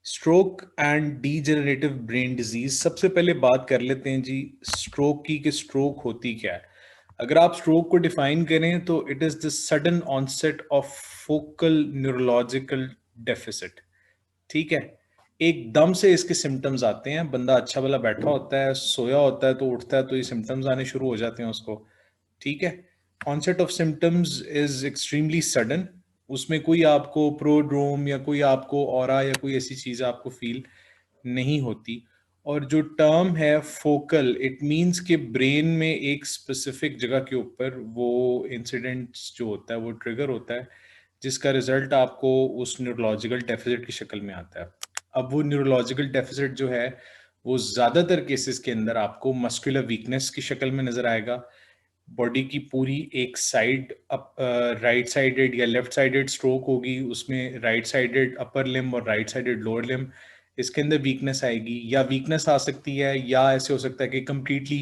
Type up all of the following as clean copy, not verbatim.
Stroke and degenerative brain disease. सबसे पहले बात कर लेते हैं जी स्ट्रोक की कि स्ट्रोक होती क्या है। अगर आप स्ट्रोक को डिफाइन करें तो it is the sudden onset of focal neurological deficit. ठीक है, एकदम से इसके सिम्टम्स आते हैं। बंदा अच्छा भला बैठा होता है, सोया होता है, तो उठता है तो ये सिम्टम्स आने शुरू हो जाते हैं उसको। ठीक है, onset of symptoms is extremely sudden. उसमें कोई आपको प्रोड्रोम या कोई आपको ऑरा या कोई ऐसी चीज आपको फील नहीं होती। और जो टर्म है फोकल, इट मींस कि ब्रेन में एक स्पेसिफिक जगह के ऊपर वो इंसिडेंट्स जो होता है वो ट्रिगर होता है, जिसका रिजल्ट आपको उस न्यूरोलॉजिकल डेफिसिट की शक्ल में आता है। अब वो न्यूरोलॉजिकल डेफिसिट जो है वो ज्यादातर केसेस के अंदर आपको मस्कुलर वीकनेस की शक्ल में नजर आएगा। बॉडी की पूरी एक साइड राइट साइडेड या लेफ्ट साइडेड स्ट्रोक होगी, उसमें राइट साइडेड अपर लिम्ब और राइट साइडेड लोअर लिम्ब, इसके अंदर वीकनेस आएगी। या वीकनेस आ सकती है या ऐसे हो सकता है कि कंप्लीटली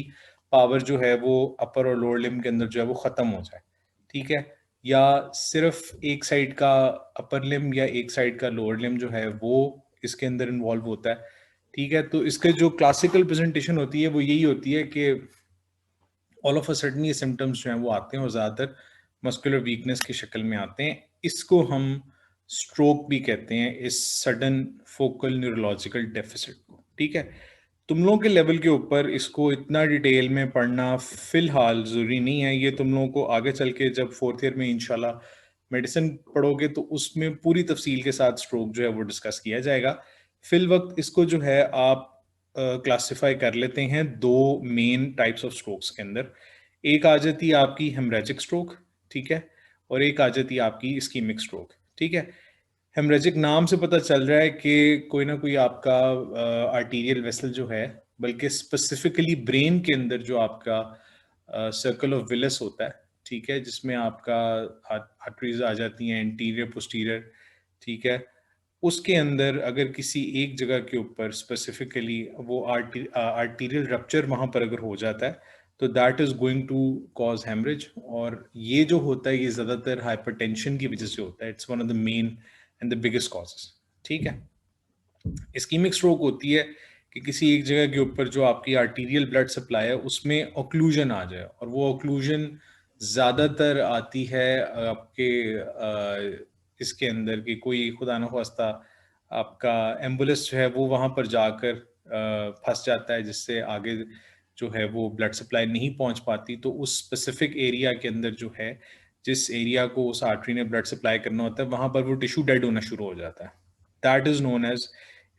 पावर जो है वो अपर और लोअर लिम्ब के अंदर जो है वो खत्म हो जाए। ठीक है, या सिर्फ एक साइड का अपर लिम्ब या एक साइड का लोअर लिम्ब जो है वो इसके अंदर इन्वॉल्व होता है। ठीक है, तो इसके जो क्लासिकल प्रेजेंटेशन होती है वो यही होती है कि ऑल ऑफ अ सडन ये सिम्टम्स जो हैं वो आते हैं और ज़्यादातर मस्कुलर वीकनेस की शक्ल में आते हैं। इसको हम स्ट्रोक भी कहते हैं, इस सडन फोकल न्यूरोलॉजिकल डेफिसिट को। ठीक है, तुम लोगों के लेवल के ऊपर इसको इतना डिटेल में पढ़ना फिलहाल ज़रूरी नहीं है। ये तुम लोगों को आगे चल के जब फोर्थ ईयर में इंशाल्लाह मेडिसिन पढ़ोगे तो उसमें पूरी तफसील के साथ स्ट्रोक जो है वो डिस्कस किया जाएगा। फिल वक्त इसको जो है आप क्लासिफाई कर लेते हैं दो मेन टाइप्स ऑफ स्ट्रोक्स के अंदर। एक आ जाती है आपकी हेमरेजिक स्ट्रोक, ठीक है, और एक आ जाती है आपकी इस्कीमिक स्ट्रोक। ठीक है, हेमरेजिक नाम से पता चल रहा है कि कोई ना कोई आपका आर्टीरियल वेसल जो है, बल्कि स्पेसिफिकली ब्रेन के अंदर जो आपका सर्कल ऑफ विलस होता है, ठीक है, जिसमें आपका आर्टरीज आ जाती हैं एंटीरियर पोस्टीरियर। ठीक है, उसके अंदर अगर किसी एक जगह के ऊपर स्पेसिफिकली वो आर्टीरियल रप्चर वहां पर अगर हो जाता है तो that is going to cause haemorrhage. और ये जो होता है ये ज्यादातर हाइपरटेंशन की वजह से होता है। It's one of the main and the biggest causes. ठीक है, इस्कीमिक स्ट्रोक होती है कि किसी एक जगह के ऊपर जो आपकी आर्टीरियल ब्लड सप्लाई है उसमें ऑक्लूजन आ जाए, और वो ऑक्लूजन ज़्यादातर आती है आपके इसके अंदर कि कोई खुदा न खास्ता आपका एम्बुलेंस जो है वो वहाँ पर जाकर फंस जाता है, जिससे आगे जो है वो ब्लड सप्लाई नहीं पहुँच पाती। तो उस स्पेसिफिक एरिया के अंदर जो है, जिस एरिया को उस आर्टरी ने ब्लड सप्लाई करना होता है, वहाँ पर वो टिश्यू डेड होना शुरू हो जाता है। That is known as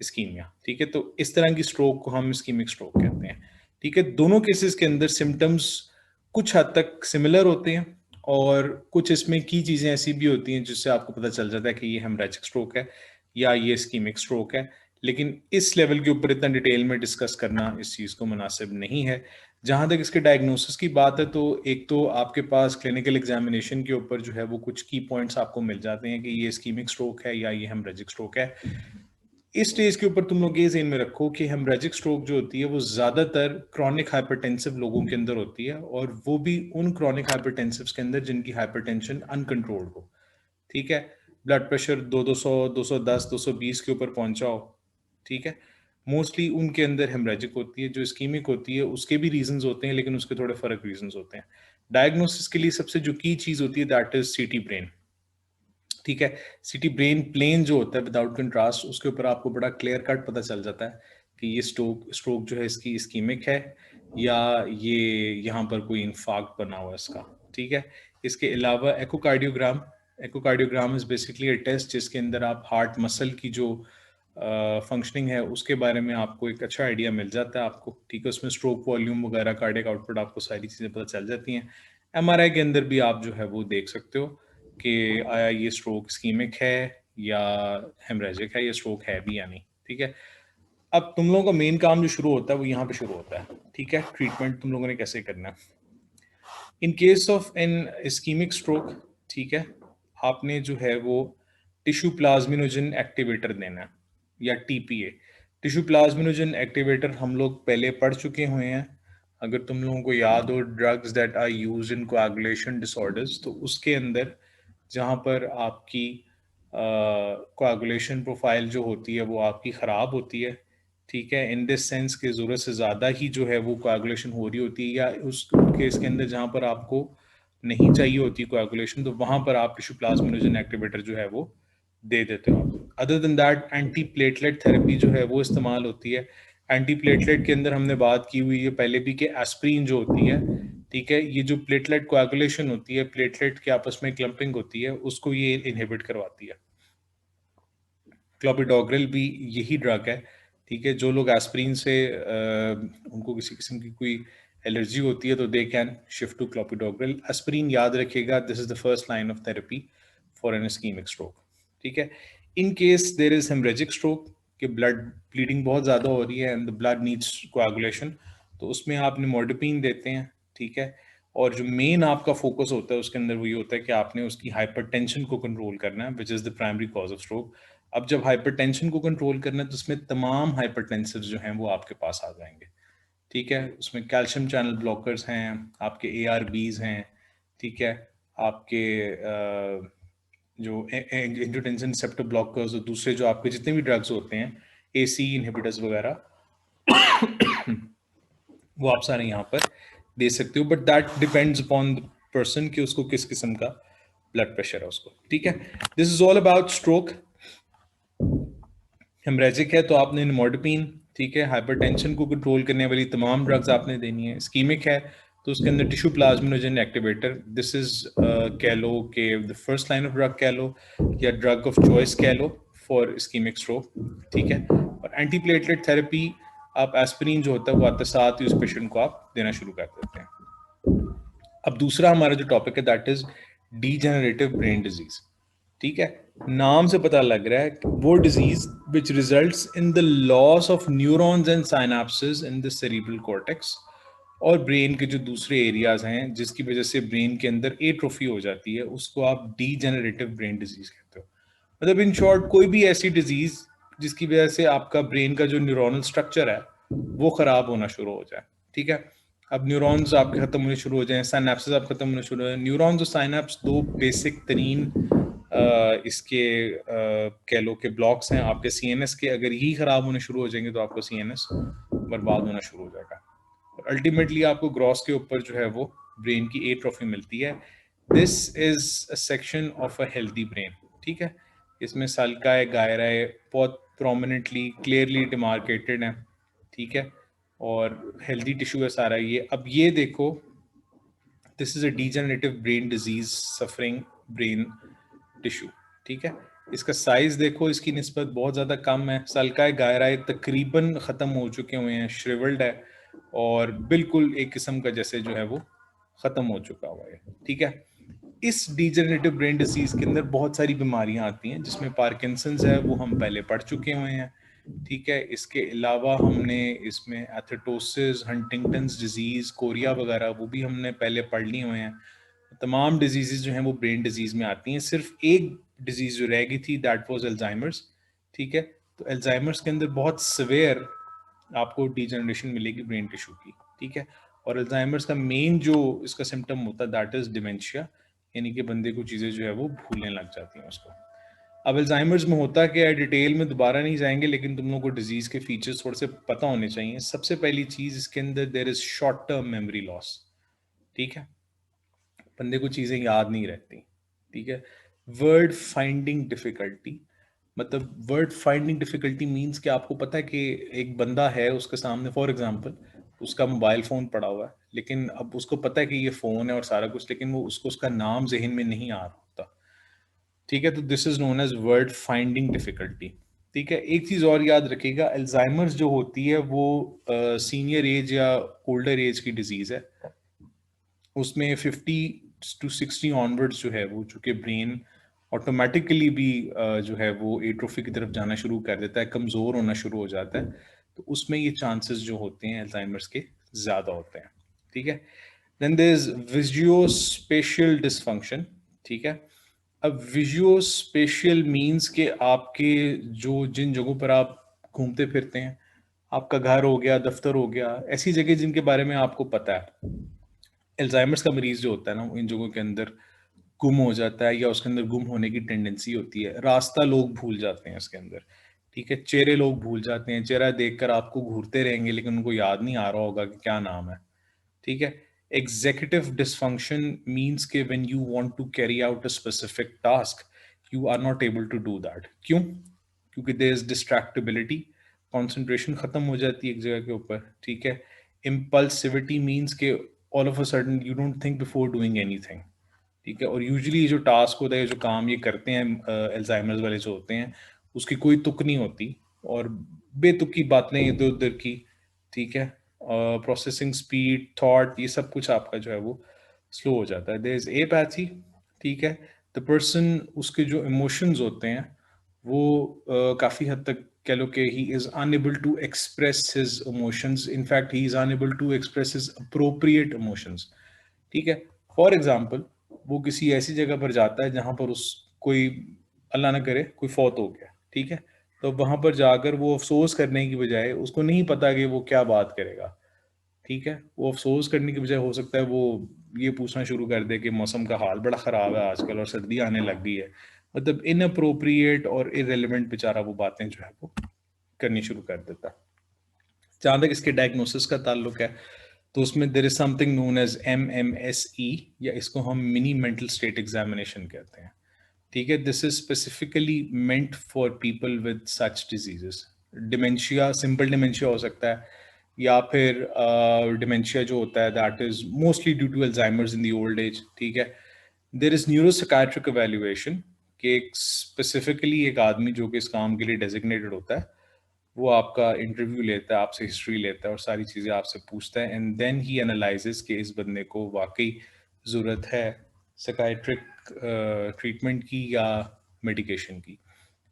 ischaemia. ठीक है, तो इस तरह की स्ट्रोक को हम इस्कीमिक स्ट्रोक कहते हैं। ठीक है, दोनों केसेस के अंदर सिम्टम्स कुछ हद तक सिमिलर होते हैं, और कुछ इसमें की चीजें ऐसी भी होती हैं जिससे आपको पता चल जाता है कि ये हेमरेजिक स्ट्रोक है या ये इस्कीमिक स्ट्रोक है। लेकिन इस लेवल के ऊपर इतना डिटेल में डिस्कस करना इस चीज को मुनासिब नहीं है। जहां तक इसके डायग्नोसिस की बात है तो एक तो आपके पास क्लिनिकल एग्जामिनेशन के ऊपर जो है वो कुछ की पॉइंट्स आपको मिल जाते हैं कि ये इस्कीमिक स्ट्रोक है या ये हेमरेजिक स्ट्रोक है। इस स्टेज के ऊपर तुम लोग ये ज़हन में रखो कि हेमरेजिक स्ट्रोक जो होती है वो ज़्यादातर क्रॉनिक हाइपरटेंसिव लोगों के अंदर होती है, और वो भी उन क्रॉनिक हाइपरटेंसिव के अंदर जिनकी हाइपरटेंशन अनकंट्रोल्ड हो। ठीक है, ब्लड प्रेशर 200 210 220 के ऊपर पहुंचा हो। ठीक है, मोस्टली उनके अंदर हेमरेजिक होती है। जो इस्कीमिक होती है उसके भी रीजंस होते हैं, लेकिन उसके थोड़े फर्क रीजंस होते हैं। डायग्नोसिस के लिए सबसे जो की चीज़ होती है दैट इज सीटी ब्रेन। ठीक है, सिटी ब्रेन प्लेन जो होता है विदाउट कंट्रास्ट, उसके ऊपर आपको बड़ा क्लियर कट पता चल जाता है कि ये स्ट्रोक स्ट्रोक जो है इसकी इस्कीमिक है या ये यहाँ पर कोई इन्फाक्ट बना हुआ है इसका। ठीक है, इसके अलावा echocardiogram, echocardiogram is basically a test जिसके अंदर आप हार्ट मसल की जो फंक्शनिंग है उसके बारे में आपको एक अच्छा आइडिया मिल जाता है आपको। ठीक है, उसमें स्ट्रोक वॉल्यूम वगैरह, कार्डियक आउटपुट, आपको सारी चीज़ें पता चल जाती हैं। एमआरआई के अंदर भी आप जो है वो देख सकते हो कि आया ये स्ट्रोक इस्कीमिक है या हेमरेजिक है, ये स्ट्रोक है भी या नहीं। ठीक है, अब तुम लोगों का मेन काम जो शुरू होता है वो यहाँ पे शुरू होता है। ठीक है, ट्रीटमेंट तुम लोगों ने कैसे करना है in case of an ischaemic stroke. ठीक है, आपने जो है वो टिश्यू प्लाज्मिनोजन एक्टिवेटर देना है या टीपीए। टिश्यू प्लाज्मिनोजन एक्टिवेटर हम लोग पहले पढ़ चुके हुए हैं। अगर तुम लोगों को याद हो, drugs that are use in coagulation disorders, तो उसके अंदर जहाँ पर आपकी कोआगुलेशन प्रोफाइल जो होती है वो आपकी ख़राब होती है, ठीक है, इन दिस सेंस कि ज़रूरत से ज़्यादा ही जो है वो कोआगुलेशन हो रही होती है, या उस केस के अंदर जहाँ पर आपको नहीं चाहिए होती कोआगुलेशन, तो वहाँ पर आप टिश्यू प्लाज्मिनोजन एक्टिवेटर जो है वो दे देते हो। Other than that anti platelet therapy जो है वो इस्तेमाल होती है। एंटी प्लेटलेट के अंदर हमने बात की हुई है पहले भी कि एस्प्रीन जो होती है, ठीक है, ये जो प्लेटलेट कोआगुलेशन होती है, प्लेटलेट के आपस में क्लम्पिंग होती है, उसको ये इनहिबिट करवाती है। क्लोपिडोग्रिल भी यही ड्रग है, ठीक है। जो लोग एस्प्रीन से उनको किसी किस्म की कोई एलर्जी होती है तो they can shift to clopidogrel. Aspirin याद रखिएगा, this is the first line of therapy for an ischaemic stroke, ठीक है। In case there is haemorrhagic stroke कि ब्लड ब्लीडिंग बहुत ज़्यादा हो रही है and the blood needs coagulation, तो उसमें आप निमोडिपिन देते हैं, ठीक है। और जो मेन आपका फोकस होता है उसके अंदर वो ये होता है कि आपने उसकी हाइपरटेंशन को कंट्रोल करना है, which is the primary cause of stroke. अब जब हाइपरटेंशन को कंट्रोल करना है तो उसमें तमाम हाइपरटेंसिव जो हैं वो आपके पास आ जाएंगे, ठीक है। उसमें कैल्शियम चैनल ब्लॉकर्स हैं, आपके ARBs हैं, ठीक है, आपके जो एंजियोटेंसिन रिसेप्टर ब्लॉकर्स और दूसरे जो आपके जितने भी ड्रग्स होते हैं, AC इनहिबिटर्स वगैरह, वो आप सारे यहाँ पर दे सकते हो, but that depends upon the person कि उसको किस किस्म का ब्लड प्रेशर है उसको, ठीक है। This is all about stroke. Haemorrhagic है तो आपने निमोडिपिन, ठीक है, हाइपरटेंशन को कंट्रोल करने वाली तमाम ड्रग्स आपने देनी है। स्कीमिक है तो उसके अंदर tissue plasminogen activator, this is कह लो कि the first line of drug कह लो या ड्रग ऑफ चॉइस कह लो फॉर स्कीमिक स्ट्रोक, ठीक है। और एंटीप्लेटलेट थेरेपी आप एस्पिरिन जो होता है वो आते साथ ही उस पेशेंट को आप देना शुरू कर देते हैं। अब दूसरा हमारा जो टॉपिक है that is degenerative brain disease, ठीक है। नाम से पता लग रहा है कि वो disease which results in the loss of neurons and synapses in the cerebral cortex, और ब्रेन के जो दूसरे एरियाज हैं जिसकी वजह से ब्रेन के अंदर एट्रोफी हो जाती है, उसको आप डीजेनरेटिव ब्रेन डिजीज कहते हो। मतलब इन शॉर्ट कोई भी ऐसी डिजीज जिसकी वजह से आपका ब्रेन का जो न्यूरोनल स्ट्रक्चर है वो खराब होना शुरू हो जाए, ठीक है। अब न्यूरॉन्स आपके खत्म होने शुरू हो जाए, साइनेप्सेस आप खत्म होने शुरू हो जाए। न्यूरॉन्स और साइनेप्स दो बेसिक तरीन इसके कह लो के ब्लॉक्स हैं आपके CNS के। अगर यही खराब होने शुरू हो जाएंगे तो आपको CNS बर्बाद होना शुरू हो जाएगा, और अल्टीमेटली आपको ग्रॉस के ऊपर जो है वो ब्रेन की एट्रोफी मिलती है। This is a section of a healthy brain, ठीक है। इसमें सल्काए गायराए बहुत प्रोमिनेंटली क्लियरली डिमार्केटेड है, ठीक है, और हेल्दी टिश्यू है सारा ये। अब ये देखो, this is a degenerative brain disease suffering brain tissue, ठीक है। इसका साइज देखो, इसकी निस्बत बहुत ज़्यादा कम है। सल्काए गायराए तकरीबन ख़त्म हो चुके हुए हैं, श्रिवल्ड है, और बिल्कुल एक किस्म का जैसे जो है वो ख़त्म हो चुका हुआ है, ठीक है। इस डीजेनरेटिव ब्रेन डिजीज के अंदर बहुत सारी बीमारियां आती हैं, जिसमें पार्किंसंस है वो हम पहले पढ़ चुके हुए हैं, ठीक है। इसके अलावा हमने इसमें एथेटोसिस, हंटिंगटन्स डिजीज, कोरिया वगैरह वो भी हमने पहले पढ़ लिए हुए हैं। तमाम डिजीजेज जो हैं वो ब्रेन डिजीज में आती हैं। सिर्फ एक डिजीज जो रह गई थी दैट वाज अल्जाइमर्स, ठीक है। तो अल्जाइमर्स के अंदर बहुत सवेयर आपको डीजनरेशन मिलेगी ब्रेन टिश्यू की, ठीक है। और अल्जाइमर्स का मेन जो इसका सिम्टम होता है दैट इज डिमेंशिया, यानी कि बंदे को चीज़ें जो है वो भूलने लग जाती हैं उसको। अब अल्जाइमर्स में होता क्या है, डिटेल में दोबारा नहीं जाएंगे, लेकिन तुम लोगों को डिजीज के फीचर्स थोड़े से पता होने चाहिए। सबसे पहली चीज इसके अंदर there is short term memory loss, ठीक है। बंदे को चीजें याद नहीं रहती, ठीक है। वर्ड फाइंडिंग डिफिकल्टी, मतलब वर्ड फाइंडिंग डिफिकल्टी मींस कि आपको पता है कि एक बंदा है उसके सामने, फॉर एग्जांपल उसका मोबाइल फोन पड़ा हुआ है, लेकिन अब उसको पता है कि ये फोन है और सारा कुछ, लेकिन वो उसको उसका नाम जहन में नहीं आ रहा होता, ठीक है। तो this is known as word finding difficulty, ठीक है। एक चीज और याद रखिएगा, अल्जाइमर्स जो होती है वो सीनियर एज या ओल्डर एज की डिजीज है। उसमें 50 to 60 ऑनवर्ड्स जो है वो, चूंकि ब्रेन ऑटोमेटिकली भी जो है वो एट्रोफी की तरफ जाना शुरू कर देता है, कमज़ोर होना शुरू हो जाता है, तो उसमें ये चांसेस जो होते हैं अल्जाइमर्स के ज़्यादा होते हैं, ठीक है। देन देयर इज विजुओस्पेशियल डिसफंक्शन, ठीक है। अब विजुओस्पेशियल मींस के आपके जो जिन जगहों पर आप घूमते फिरते हैं, आपका घर हो गया, दफ्तर हो गया, ऐसी जगह जिनके बारे में आपको पता है, अल्जाइमर्स का मरीज जो होता है ना, इन जगहों के अंदर गुम हो जाता है या उसके अंदर गुम होने की टेंडेंसी होती है, रास्ता लोग भूल जाते हैं इसके अंदर, ठीक है, चेहरे लोग भूल जाते हैं, चेहरा देखकर आपको घूरते रहेंगे लेकिन उनको याद नहीं आ रहा होगा कि क्या नाम है, ठीक है। एग्जीक्यूटिव डिसफंक्शन मीन्स के when you want to carry out a specific task you are not able to do that. क्यों? क्योंकि देयर इज डिस्ट्रैक्टिबिलिटी, कंसंट्रेशन खत्म हो जाती है एक जगह के ऊपर, ठीक है। इम्पल्सिविटी मीन्स के all of a sudden you don't think before doing anything, ठीक है। और यूजुअली जो टास्क होता है, जो काम ये करते हैं अल्जाइमर्स वाले जो होते हैं, उसकी कोई तुक नहीं होती और बेतुकी बातें इधर उधर की, ठीक है। प्रोसेसिंग स्पीड, थॉट, ये सब कुछ आपका जो है वो स्लो हो जाता है। देयर इज एपैथी, ठीक है। द पर्सन, उसके जो इमोशंस होते हैं वो काफ़ी हद तक कह लो कि he is unable to express his emotions, in fact he is unable to express his appropriate emotions, ठीक है। फॉर एग्जाम्पल, वो किसी ऐसी जगह पर जाता है जहां पर उस कोई, अल्लाह ना करे, कोई फौत हो गया, ठीक है। तो वहां पर जाकर वो अफसोस करने की बजाय, उसको नहीं पता कि वो क्या बात करेगा, ठीक है। वो अफसोस करने की बजाय हो सकता है वो ये पूछना शुरू कर दे कि मौसम का हाल बड़ा ख़राब है आजकल और सर्दी आने लग गई है। मतलब इनअप्रोप्रिएट और इरेलीवेंट बेचारा वो बातें जो है वो करनी शुरू कर देता है। जहाँ तक इसके डायग्नोसिस का ताल्लुक है, तो उसमें there is something known as MMSE, या इसको हम मिनी मेंटल स्टेट एग्जामिनेशन कहते हैं, ठीक है। This is specifically meant for people with such diseases. Dementia, simple dementia हो सकता है, या फिर डिमेंशिया जो होता है that is mostly due to Alzheimer's in the old age, ठीक है। देर इज न्यूरोसाइकाट्रिक एवेल्युएशन, कि एक स्पेसिफिकली एक आदमी जो कि इस काम के लिए डेजिग्नेटेड होता है, वो आपका इंटरव्यू लेता है, आपसे हिस्ट्री लेता है और सारी चीज़ें आपसे पूछता है, एंड देन ही एनालाइजेस कि इस बंदे को वाकई ज़रूरत है साइकाइट्रिक ट्रीटमेंट की या मेडिकेशन की।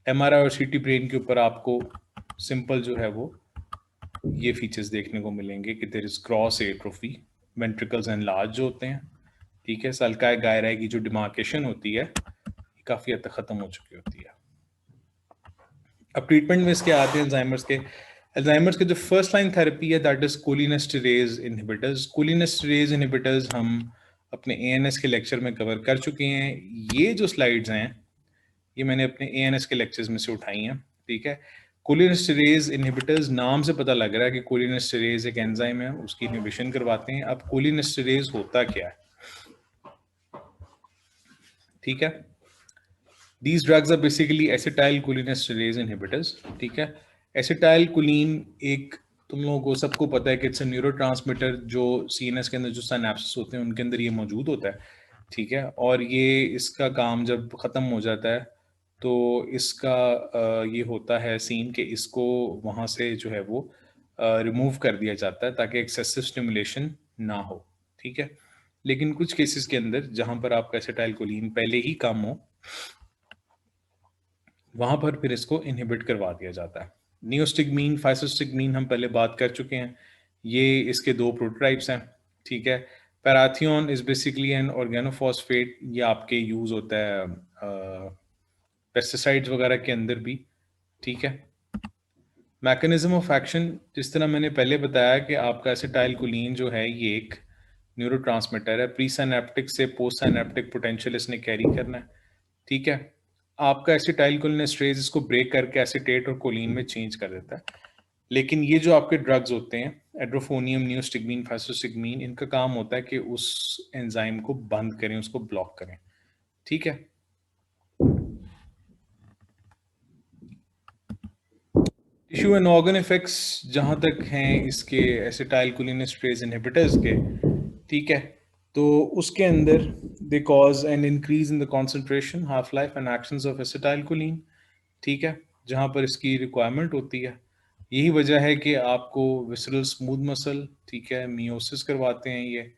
MRI और CT ब्रेन के ऊपर आपको सिंपल जो है वो ये फीचर्स देखने को मिलेंगे कि there is gross atrophy, ventricles enlarge जो होते हैं, ठीक है। सल्काई गायराई की जो डिमार्केशन होती है काफ़ी हद तक ख़त्म हो चुकी होती है। अब ट्रीटमेंट में इसके आते हैं अल्जाइमर्स के। अल्जाइमर्स के जो फर्स्ट लाइन थेरेपी है दैट इज कोलिनेस्टेरेज इनहिबिटर्स। कोलिनेस्टेरेज इनहिबिटर्स हम अपने ANS के लेक्चर में कवर कर चुके हैं। ये जो स्लाइड्स हैं ये मैंने अपने ANS के लेक्चर्स में से उठाई हैं, ठीक है। कोलिनेस्टेरेज इनहिबिटर्स, नाम से पता लग रहा है कि कोलिनेस्टेरेज एक एंजाइम है, उसकी इनहिबिशन करवाते हैं। अब कोलिनेस्टेरेज होता क्या है, ठीक है। These drugs are basically acetylcholinesterase inhibitors, ठीक है। एसिटाइलकोलिन एक, तुम लोगों को सबको पता है कि इट्स अ न्यूरोट्रांसमीटर, जो CNS के अंदर जो सिनेप्सेस होते हैं उनके अंदर ये मौजूद होता है, ठीक है। और ये इसका काम जब ख़त्म हो जाता है तो इसका ये होता है सीन कि इसको वहाँ से जो है वो रिमूव कर दिया जाता है ताकि एक्सेसिव स्टिमुलेशन ना हो, ठीक है। लेकिन कुछ केसेस के अंदर जहाँ पर आपका एसिटाइलकोलिन पहले ही कम हो, वहां पर फिर इसको इनहिबिट करवा दिया जाता है। नियोस्टिग्मीन, फाइसोस्टिग्मीन हम पहले बात कर चुके हैं, ये इसके दो प्रोटोटाइप्स हैं, ठीक है। Parathion is basically an organophosphate, ये आपके यूज होता है पेस्टिसाइड्स वगैरह के अंदर भी, ठीक है। मैकेनिज्म ऑफ एक्शन, जिस तरह मैंने पहले बताया कि आपका एसिटाइलकोलिन जो है ये एक न्यूरोट्रांसमीटर है, प्री सिनेप्टिक से पोस्ट सिनेप्टिक पोटेंशियल इसने कैरी करना है, ठीक है। आपका एसिटाइलकोलिनेस्टेरेज इसको ब्रेक करके एसीटेट और कोलिन में चेंज कर देता है। लेकिन ये जो आपके ड्रग्स होते हैं, एड्रोफोनियम, नियोस्टिग्मीन, फाइसोस्टिग्मीन, इनका काम होता है कि उस एंजाइम को बंद करें, उसको ब्लॉक करें, ठीक है। टिश्यू एंड ऑर्गन इफेक्ट्स जहां तक हैं इसके एसिटाइलकोलिनेस्टेरेज इनहिबिटर्स के, ठीक है, तो उसके अंदर they cause an increase in the concentration, half life and actions of acetylcholine, ठीक है, जहाँ पर इसकी रिक्वायरमेंट होती है। यही वजह है कि आपको विसरल स्मूथ मसल, ठीक है, मियोसिस करवाते हैं, ये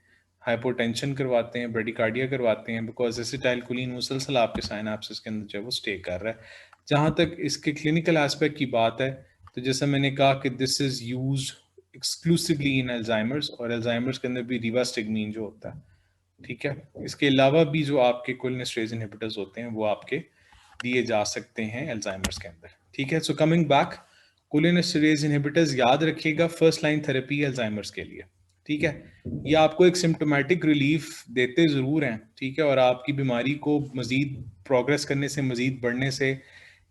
हाइपोटेंशन करवाते हैं, ब्रेडिकार्डिया करवाते हैं, बिकॉज एसिटाइलकोलिन मुसलसल आपके साइनाप्सिस के अंदर जो है वो स्टे कर रहा है। जहाँ तक इसके क्लिनिकल एस्पेक्ट की बात है, तो जैसा मैंने कहा कि this is use exclusively in Alzheimer's, और अल्जाइमर्स के अंदर भी रिवास्टिग्मीन जो होता है, ठीक है। इसके अलावा भी जो आपके कोलिनेस्टेरेज इनहिबिटर्स होते हैं वो आपके दिए जा सकते हैं अल्जाइमर्स के अंदर, ठीक है। सो कमिंग बैक, कोलिनेस्टेरेज इनहिबिटर्स याद रखिएगा फर्स्ट लाइन थेरेपी अल्जाइमर्स के लिए, ठीक है, ये आपको एक सिम्टोमेटिक रिलीफ देते ज़रूर हैं, ठीक है, और आपकी बीमारी को मज़ीद प्रोग्रेस करने से, मज़ीद बढ़ने से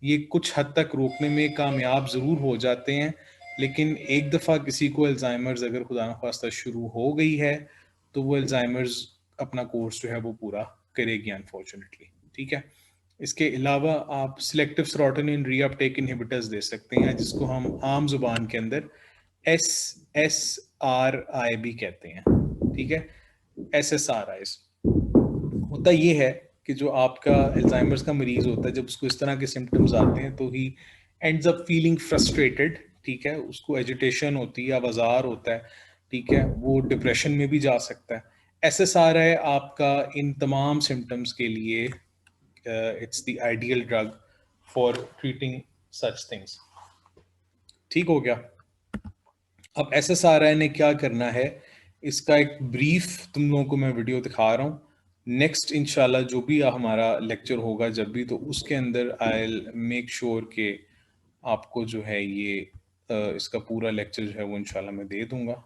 ये कुछ हद तक रोकने में कामयाब ज़रूर हो जाते हैं। लेकिन एक दफ़ा किसी को अल्जाइमर्स अगर खुदा न खास्ता शुरू हो गई है तो वो अल्जाइमर्स अपना कोर्स जो है वो पूरा करेगी अनफॉर्चुनेटली, ठीक है। इसके अलावा आप सिलेक्टिव सेरोटोनिन रीअपटेक इनहिबिटर्स दे सकते हैं, जिसको हम आम जुबान के अंदर SSRI भी कहते हैं, ठीक है, SSRIs। होता ये है कि जो आपका अल्जाइमर्स का मरीज होता है, जब उसको इस तरह के सिम्टम्स आते हैं तो he ends up feeling frustrated, ठीक है, उसको एजिटेशन होती है, आवाज़ार होता है, ठीक है, वो डिप्रेशन में भी जा सकता है। SSRI आपका इन तमाम सिम्टम्स के लिए it's the ideal drug for treating such things. ठीक हो गया। अब SSRI ने क्या करना है, इसका एक ब्रीफ तुम लोगों को मैं वीडियो दिखा रहा हूँ। नेक्स्ट इंशाल्लाह जो भी हमारा लेक्चर होगा जब भी, तो उसके अंदर आई विल मेक श्योर कि आपको जो है ये इसका पूरा लेक्चर जो है वो इंशाल्लाह मैं दे दूंगा।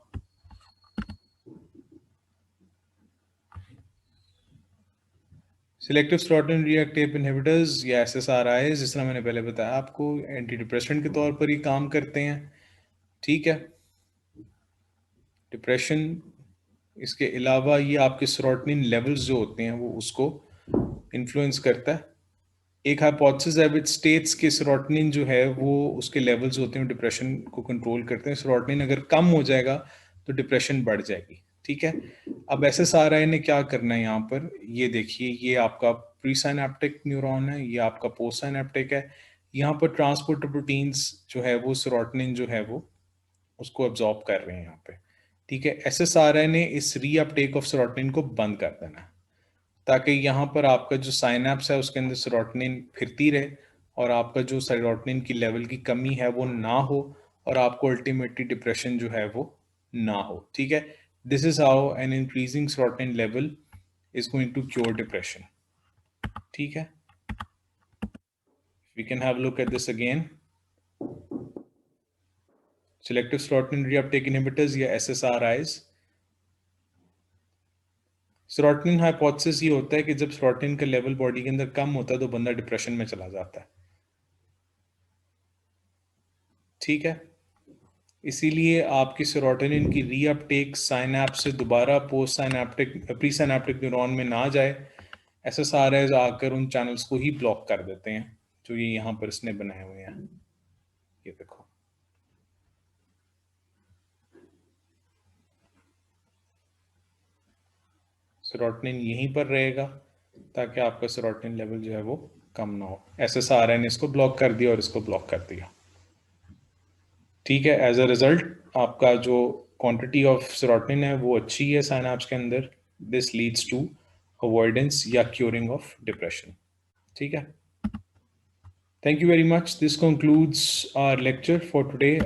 सिलेक्टिव सेरोटोनिन रीअक्टिव इनहिबिटर्स या SSRIs, जिस तरह मैंने पहले बताया आपको, एंटी डिप्रेसेंट के तौर पर ही काम करते हैं, ठीक है, डिप्रेशन। इसके अलावा ये आपके सेरोटोनिन लेवल्स जो होते हैं वो उसको इन्फ्लुएंस करता है। एक हाइपोथेसिस है विच स्टेट्स के सेरोटोनिन जो है वो उसके लेवल्स होते हैं डिप्रेशन को कंट्रोल करते हैं। सेरोटोनिन अगर कम हो जाएगा तो डिप्रेशन बढ़ जाएगी, ठीक है। अब SSRI ने क्या करना है यहाँ पर, ये देखिए, ये आपका प्री साइनेप्टिक न्यूरॉन है, ये आपका पोस्ट साइनेप्टिक है। यहाँ पर ट्रांसपोर्टर प्रोटीन्स जो है वो सेरोटोनिन जो है वो उसको एब्जॉर्ब कर रहे हैं यहाँ पे, ठीक है। SSRI ने इस रीअपटेक ऑफ सेरोटोनिन को बंद कर देना है, ताकि यहाँ पर आपका जो साइनेप्स है उसके अंदर सेरोटोनिन फिरती रहे और आपका जो सेरोटोनिन की लेवल की कमी है वो ना हो, और आपको अल्टीमेटली डिप्रेशन जो है वो ना हो, ठीक है। This is how an increasing serotonin level is going to cure depression, ठीक है। We can have look at this again. Selective serotonin reuptake inhibitors या SSRIs। सेरोटोनिन हाइपोथेसिस ये होता है कि जब सेरोटोनिन का लेवल बॉडी के अंदर कम होता है तो बंदा डिप्रेशन में चला जाता है, ठीक है। इसीलिए आपकी सेरोटोनिन की रीअपटेक साइनैप्स से दोबारा post synaptic pre synaptic neuron में ना जाए, SSRIs आकर उन चैनल्स को ही ब्लॉक कर देते हैं जो ये यहाँ पर इसने बनाए हुए हैं। ये देखो, सेरोटोनिन यहीं पर रहेगा ताकि आपका सेरोटोनिन लेवल जो है वो कम ना हो। SSRI ने इसको ब्लॉक कर दिया और इसको ब्लॉक कर दिया, ठीक है। एज अ रिजल्ट आपका जो क्वांटिटी ऑफ सेरोटोनिन है वो अच्छी है साइनैप्स के अंदर। दिस लीड्स टू अवॉइडेंस या क्यूरिंग ऑफ डिप्रेशन, ठीक है। Thank you very much. This concludes our lecture for today.